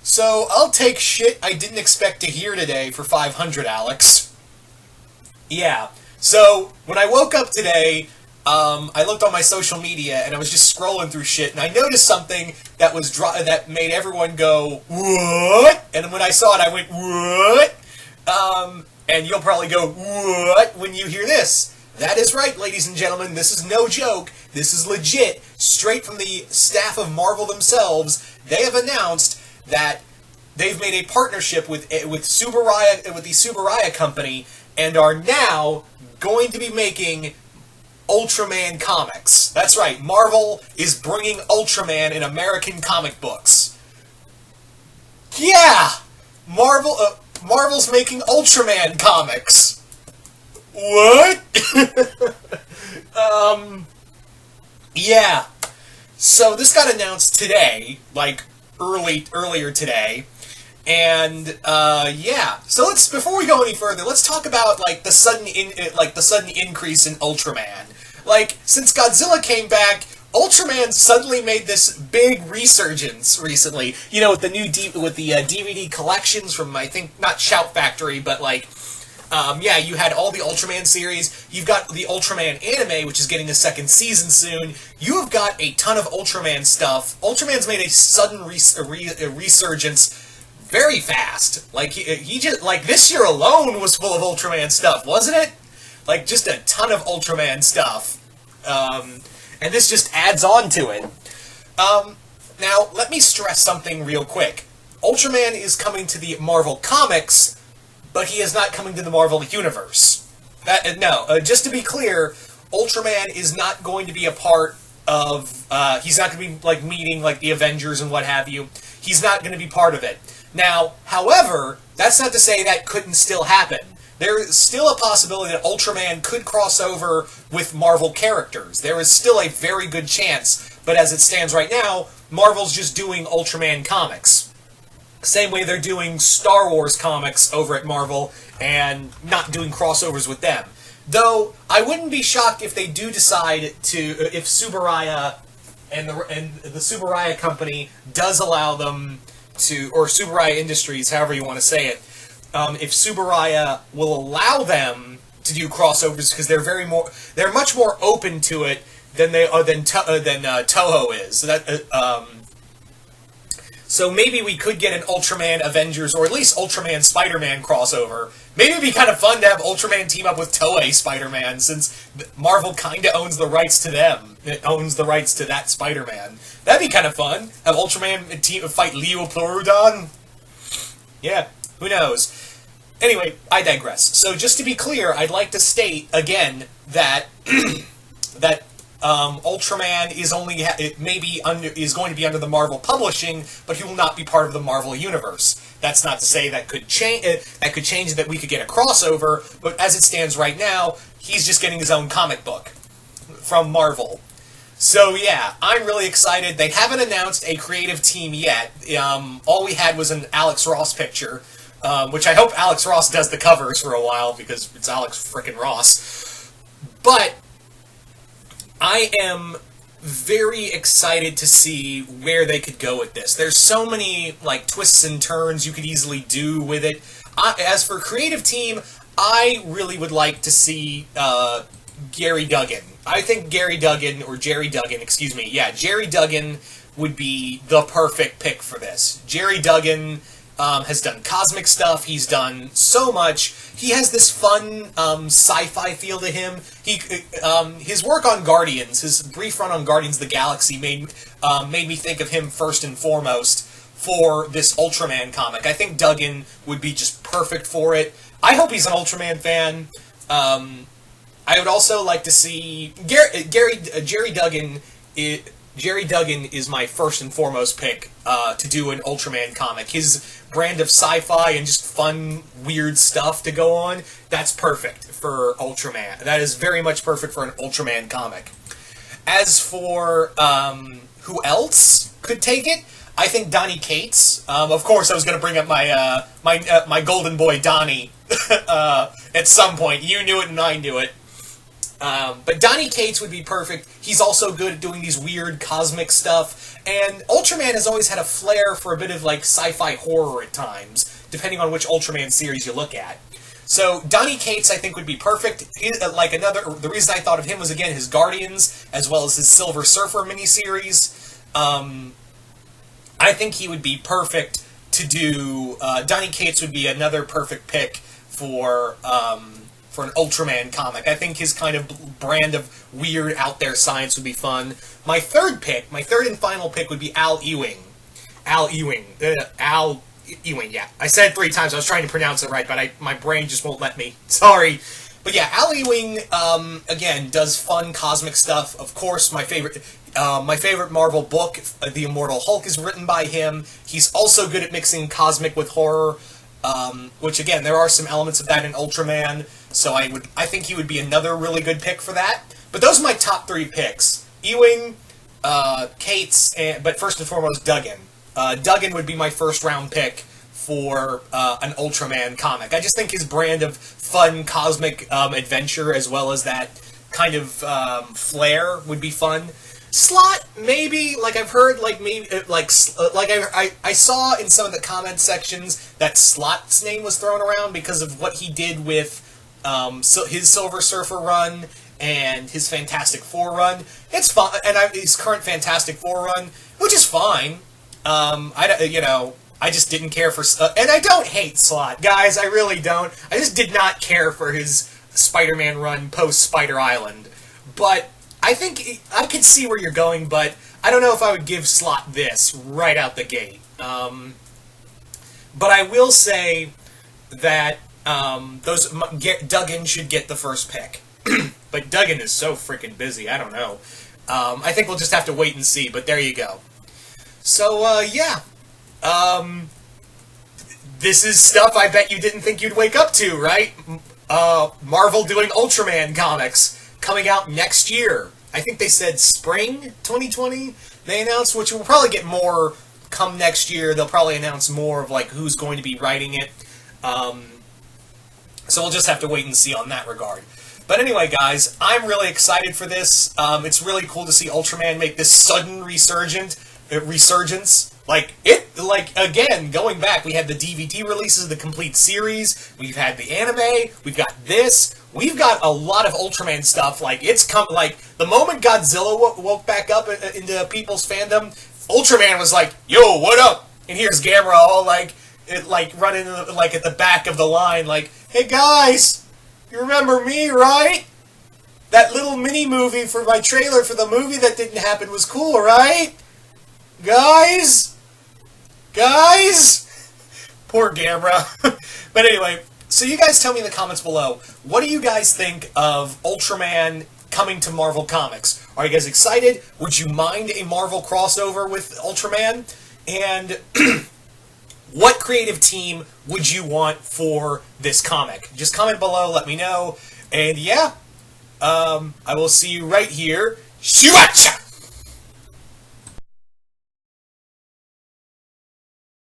So, I'll take shit I didn't expect to hear today for 500, Alex. Yeah. So, when I woke up today, I looked on my social media and I was just scrolling through shit, and I noticed something that that made everyone go, "What?" And when I saw it, I went, "What?" And you'll probably go, "What?" when you hear this. That is right, ladies and gentlemen. This is no joke. This is legit. Straight from the staff of Marvel themselves, they have announced that they've made a partnership with the Subaraya company, and are now going to be making Ultraman comics. That's right. Marvel is bringing Ultraman in American comic books. Yeah, Marvel's making Ultraman comics. What? Yeah. So this got announced today, like earlier today, and yeah. So before we go any further, let's talk about like the sudden increase in Ultraman. Like, since Godzilla came back, Ultraman suddenly made this big resurgence recently. You know, with the new DVD collections from, I think, not Shout Factory, but like, yeah, you had all the Ultraman series. You've got the Ultraman anime, which is getting a second season soon. You have got a ton of Ultraman stuff. Ultraman's made a sudden resurgence very fast. Like, he just, like, this year alone was full of Ultraman stuff, wasn't it? Like, just a ton of Ultraman stuff. And this just adds on to it. Now, let me stress something real quick. Ultraman is coming to the Marvel Comics, but he is not coming to the Marvel Universe. Just to be clear, Ultraman is not going to be a part of... he's not going to be, like, meeting, like, the Avengers and what have you. He's not going to be part of it. Now, however, that's not to say that couldn't still happen. There is still a possibility that Ultraman could cross over with Marvel characters. There is still a very good chance, but as it stands right now, Marvel's just doing Ultraman comics. Same way they're doing Star Wars comics over at Marvel, and not doing crossovers with them. Though, I wouldn't be shocked if they do decide to, if Subaraya and the Subaraya company does allow them to, or Subaraya Industries, however you want to say it, if Subaraya will allow them to do crossovers, because they're much more open to it than Toho is. So maybe we could get an Ultraman Avengers, or at least Ultraman Spider-Man crossover. Maybe it'd be kind of fun to have Ultraman team up with Toei Spider-Man, since Marvel kind of owns the rights to them. It owns the rights to that Spider-Man. That'd be kind of fun. Have Ultraman team fight Leo Pleurodon. Yeah, who knows? Anyway, I digress. So just to be clear, I'd like to state again that that Ultraman is is going to be under the Marvel publishing, but he will not be part of the Marvel universe. That's not to say that could change. That we could get a crossover, but as it stands right now, he's just getting his own comic book from Marvel. So yeah, I'm really excited. They haven't announced a creative team yet. All we had was an Alex Ross picture. Which I hope Alex Ross does the covers for a while, because it's Alex frickin' Ross. But I am very excited to see where they could go with this. There's so many like twists and turns you could easily do with it. As for creative team, I really would like to see Gary Duggan. I think Jerry Duggan would be the perfect pick for this. Jerry Duggan has done cosmic stuff. He's done so much. He has this fun sci-fi feel to him. His work on Guardians, his brief run on Guardians of the Galaxy, made me think of him first and foremost for this Ultraman comic. I think Duggan would be just perfect for it. I hope he's an Ultraman fan. I would also like to see Jerry Duggan. Jerry Duggan is my first and foremost pick to do an Ultraman comic. His brand of sci-fi and just fun, weird stuff to go on, that's perfect for Ultraman. That is very much perfect for an Ultraman comic. As for who else could take it, I think Donny Cates. Of course, I was going to bring up my golden boy Donny at some point. You knew it and I knew it. But Donny Cates would be perfect. He's also good at doing these weird cosmic stuff. And Ultraman has always had a flair for a bit of like sci-fi horror at times, depending on which Ultraman series you look at. So Donny Cates, I think, would be perfect. The reason I thought of him was again his Guardians, as well as his Silver Surfer miniseries. I think he would be perfect to do. Donny Cates would be another perfect pick for an Ultraman comic. I think his kind of brand of weird out there science would be fun. My third and final pick would be Al Ewing. Al Ewing. Yeah. I said it 3 times. I was trying to pronounce it right, but my brain just won't let me. Sorry. But yeah, Al Ewing, again, does fun cosmic stuff. Of course, my favorite Marvel book, The Immortal Hulk, is written by him. He's also good at mixing cosmic with horror, which, again, there are some elements of that in Ultraman. So I think he would be another really good pick for that. But those are my top 3 picks. Ewing, Cates, but first and foremost, Duggan. Duggan would be my first round pick for an Ultraman comic. I just think his brand of fun cosmic adventure, as well as that kind of flair, would be fun. Slott, maybe. Like I've heard, I saw in some of the comment sections that Slott's name was thrown around because of what he did with his Silver Surfer run and his Fantastic Four run. It's fine, and his current Fantastic Four run, which is fine. I just didn't care for... and I don't hate Slott, guys, I really don't. I just did not care for his Spider-Man run post-Spider Island. But I think... I can see where you're going, but I don't know if I would give Slott this right out the gate. But I will say that Duggan should get the first pick. But Duggan is so freaking busy, I don't know. I think we'll just have to wait and see, but there you go. So, yeah. This is stuff I bet you didn't think you'd wake up to, right? Marvel doing Ultraman comics coming out next year. I think they said spring 2020 they announced, which we'll probably get more come next year. They'll probably announce more of like who's going to be writing it. So we'll just have to wait and see on that regard. But anyway, guys, I'm really excited for this. It's really cool to see Ultraman make this sudden resurgence. Again, going back, we had the DVD releases of the complete series, we've had the anime, we've got this, we've got a lot of Ultraman stuff, the moment Godzilla woke back up into people's fandom, Ultraman was like, yo, what up? And here's Gamera all running at the back of the line, like, hey guys, you remember me, right? That little mini-movie for my trailer for the movie that didn't happen was cool, right? Guys? Poor Gamera. But anyway, so you guys tell me in the comments below, what do you guys think of Ultraman coming to Marvel Comics? Are you guys excited? Would you mind a Marvel crossover with Ultraman? And what creative team would you want for this comic? Just comment below, let me know. And yeah, I will see you right here. Shuacha!